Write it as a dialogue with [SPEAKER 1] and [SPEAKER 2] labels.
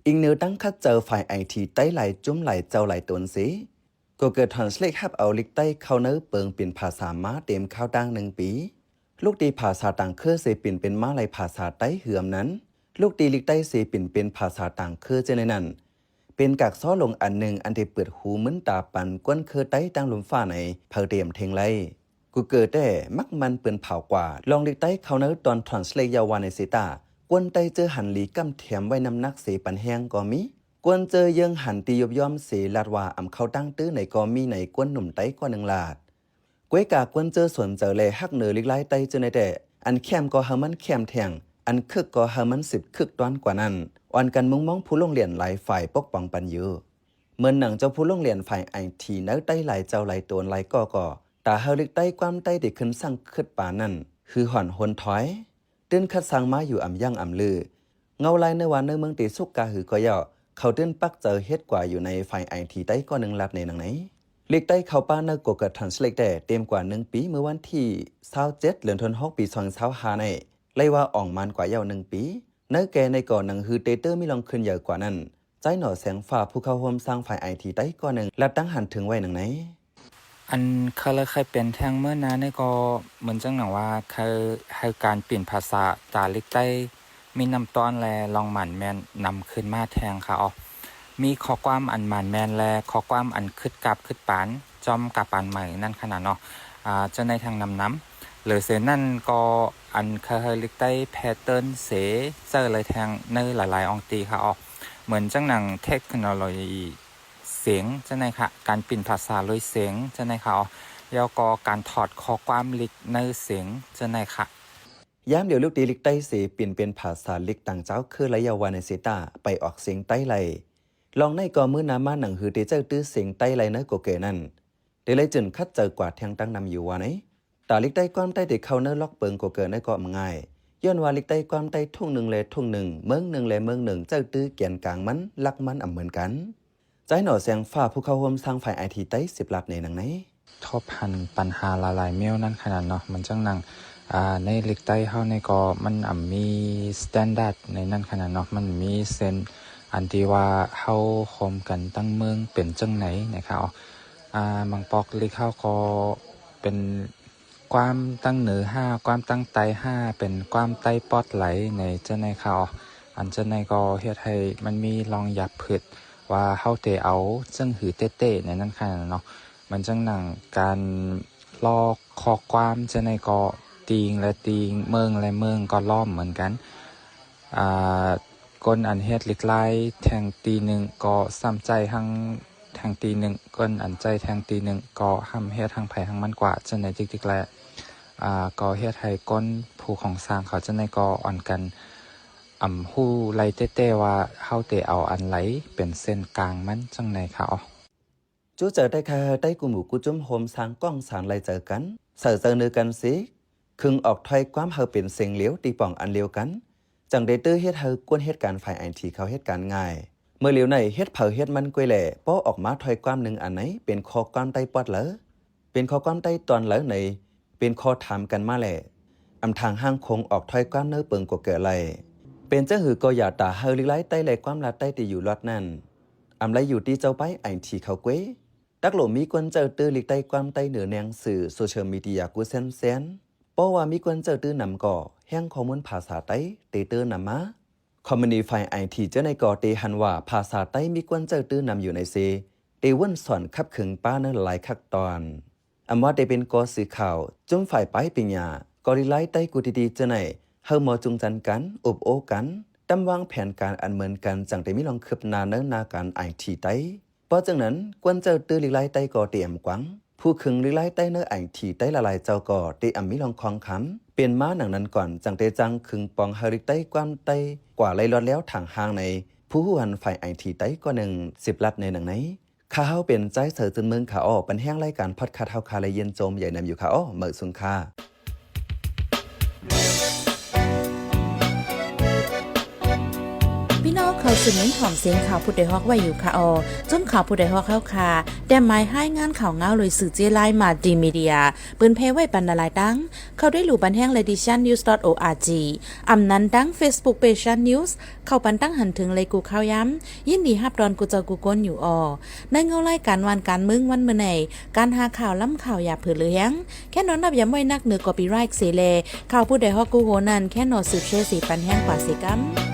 [SPEAKER 1] อิงเนื้อตั้งคัดเจอฝ่ายไอทีใต้ไหลจุ้มไหลเจ้าไหลตนสิก็เกิดทรานสเลทฮับเอาลิกใต้เข้าเนื้อเปิงเปลี่ยนภาษาม้าเต็มข้าวดัง1 ปีลูกตีภาษาต่างเครือเสปิ่นเป็นม้าไหลภาษาใต้เหือมนั้นลูกตีลิกใต้เสปิ่นเป็นภาษาต่างเครือเจในนั้นเป็นกากซ้อลงอันหนึ่งอันที่เปิดหูเหมือนตาปันก้นเครือใต้ตั้งลมฟ้าในเพอเดียมเทงไลกูเกิดได้มักมันเปืนเผากว่าลองลิกใต้เข้าเนื้อตอนทรานสเลทยาวาในเซตากวนไตเจอหันหลีกำแถมไว้นำนักเสปันแหงก็มีกวนเจอยังหันตียบย่อมเสลาดว่าอำเขาตั้งตื้อในก็มีในกวนหนุ่มไตกว่า1 ลาดก้วยกากวนเจอสวนเจอเลยฮักเหนือลิกไล่ไตเจอในแต่อันแคมก็หามันแคมแทงอันคึกก็หามัน10 คึกต้อนกว่านั้นอ่อนกันมุงมองผู้ลงเรียนหลายฝ่ายปกป้องปันอยู่เมื่อหนังเจ้าผู้ลงเรียนฝ่ายไอทีเนื้อไตหลายเจ้าหลายโตนหลายก็ตาเฮาลิกไตความไตได้ขึ้นสั่งคึดป่านั้นคือห่อนหนถอยตื้นคัดสั่งมาอยู่อ่ำย่างอ่ำลือเงาลายในวันในเมืองตีสุกกาหือก็ย่อเขาตื้นปักเจอเฮ็ดกว่าอยู่ในฝ่ายไอทีใต้ก็1 ลัดในหนังไหนเล็กใต้เขาป้าเนกกดทันสเล็กแต่เต็มกว่า1 ปีเมื่อวันที่27เดือนธันวาคมปี2025ในไล่ว่าอ่องมันกว่าเยาว1 ปีเนื้อแกในก่อนหนังฮือเตเตอร์มีลองขึ้นเยอะกว่านั้นใจหน่อแสงฟ้าผู้เข้าร่วมสร้างฝ่ายไอทีใต้ก็1ลัดตั้งหันถึงไว้หนังไหน
[SPEAKER 2] อันเคยเป็นแทงเมื่อนั้นนี่ก็เหมือนจังหนังว่าเคยการเปลี่ยนภาษาจาริกใต้มีนำต้อนแลลองหมั่นแมนนำขึ้นมาแทงค่ะอ๋อมีข้อความอันหมั่นแมนแลข้อความอันคึดกับคึดปานจอมกับปานใหม่นั่นขนาดเนาะจะในทางนำหรือเสนั่นก็อันเคยลิกใต้แพทเทิร์นเสเจอเลยแทงในหลายๆองตีค่ะอ๋อเหมือนจังหนังเทคโนโลยีเสียงจะในค่ะการเปลี่ยนภาษาเลยเสียงจะในค่ะแล้วก็การถอดข้อความลิกในเสียงจะในค่ะ
[SPEAKER 1] ย้ำเดี๋ยวลูกตีลิกใต้เสเปลี่ยนเป็นภาษาลิกต่างเจ้าคือระยะวาในเซตาไปออกเสียงใต้ไหลลองในก่อมือนามาหนังหือเตเจ้าตื้อเสียงใต้ไหลเนก็เกนั่นเดเลยจึนคัดเจอกว่าแทงตั้งนำอยู่ว่าไหนตาลิกใต้ความใต้เด็กเขาเนล็อกเปิงก็เกินได้ก็ง่ายย้อนว่าลิกใต้ความใต้ทุ่ง1เลยทุ่ง1เมือง1เลยเมือง1เจ้าตื้อเกียนกลางมันลักมันเหมือนกันใจหน่อแสงฟ้าผู้เข้าร่วมสร้างฝ่ายไอทีใต้10 ลัดในหนังไหน
[SPEAKER 2] ทบหันปัญหาหลายๆเมลนั่นขนาดเนาะมันจังหนังในเล็กใต้เฮาในก็มันมีสแตนดาร์ดในนั่นขนาดเนาะมันมีเซนอันที่ว่าเฮาคมกันตั้งเมืองเป็นจังไหนนะครับบางปอกลิกเฮาก็เป็นความตั้งเหนือ5ความตั้งไต5เป็นความไตปอดไหลในจังไหนเขาอันจังไหนก็เฮ็ดให้มันมีลองหยับผึดว่าเฮาเตเอาจังหือเต้ๆในนั่นขนาดเนาะมันจังหนังการลอกข้อความจะในก็ตีงและตีงเมืองและเมืองก็ล้อมเหมือนกันก้นอันเฮ็ดลิกไล่แทงตีหนึ่งก็ซ้ำใจทั้งแทงตีหนึ่งก้นอันใจแทงตีหนึ่งก็ห้ำเฮ็ดทั้งไผ่ทั้งมันกว่าจะในจิกๆแหละก็เฮ็ดให้ก้นผู้ของสร้างเขาจะในก็อ่อนกันหู้ไล่เต้ๆว่าเฮาเตเอาอันไหลเป็นเส้นกลางมันจังในค่ะ
[SPEAKER 1] จูเจอได้ค่ะได้กูหมูกูจุ้มโฮมสร้างกล้องสารไรเจอกันเสือเจอเนื้อกันสิคึงออกถอยความเฮาเป็นเสียงเหลียวตีป่องอันเลียวกันจังได้ตื้อเฮ็ดเฮากวนเหตุการณ์ฝ่ายไอทีเขาเหตุการณ์ง่ายเมื่อเหลียวในเฮ็ดเผาเฮ็ดมันกวยแหล่ป้อออกมาถอยความหนึ่งอันไหนเป็นข้อความใต้ปอดเหรอเป็นข้อความใต้ตอนเหรอในเป็นข้อถามกันมาแหละอำทางห้างคงออกถอยความเนื้อเปิงกว่าเกิดไรเป็นเจ้าหือก็อย่าตาเฮาลิไลใต้แหล่ความลาใต้ตีอยู่รอดนั่นอำไรอยู่ที่เจ้าไปไอทีเขาเกวยดักหลมีกวนเจอตื้อลิกใต้ความใต้เหนือแนงสื่อโซเชียลมีเดียกูเซนเพราะว่ามีกวนเจอตื้อนำก่อแห่งข้อมูลภาษาใต้เตเตอร์นำมาคอมมูนิตี้ไอทีเจ้าในก่อเตหันว่าภาษาใต้มีกวนเจอตื้อนำอยู่ในเซเตวันสอนขับขึงป้าเนื้อหลายคักตอนว่าเตเป็นกอสื่อข่าวจุ่มฝ่ายไปปิญญากอริไลใต้กูดีเจ้าในเฮาหมอจุงจันกันอบโอกันตำวางแผนการอันเหมือนกันจังได้มีลองคืบหน้าเนื้อนาการไอทีใต้เพราะจังนั้นกวนเจอตื้อลิไลใต้ก่อเตรียมกวังผู้ขึงลิไลใต้เนื้อไอทีใต้ละลายเจ้าก่อเตอมิลองคองคำเป็นม้าหนังนั้นก่อนจังเตจังขึงปองเฮริใต้ความใต้กว่าไล่รอดแล้วทางห้างในผู้หันฝ่ายไอทีใต้ก็10 ลัดในหนังไหนข้าเฮาเป็นใจเสือจนเมืองขาอ้อปันแห้งรายการพอดคาเฮาคาเลยเย็นโจมใหญ่นำอยู่ขาอ้อเมื่อสุนค่า
[SPEAKER 3] พี่น้อง เขาสืบเน้นถ่อมเสียงข่าวผู้ใดฮอกไว้อยู่ค่ะจุ้มข่าวผู้ใดฮอกเข้าค่ะแต่หมายให้งานข่าวเงาเลยสื่อเจไลมาดีมีเดียปืนเพไว้ปันนาลายดังเขาได้หลู่บันแห้ง lediciannews.org อำนั้นดัง Facebook page news เข้าปันตั้งหันถึงเลยกูข่าวย้ำยินดีฮับดอนกูเจอกูก้นอยู่ในเงาไล่การวันการมึงวันเมื่อไหนการหาข่าวล้ำข่าวอย่าเผื่อเลี้ยงแค่นอนนับย้ำไว้นักเหนือกอปีไรค์เสเลข่าวผู้ใดฮอกกูโหนันแค่นอสืบเชสีปันแห้งกว่าสิกัม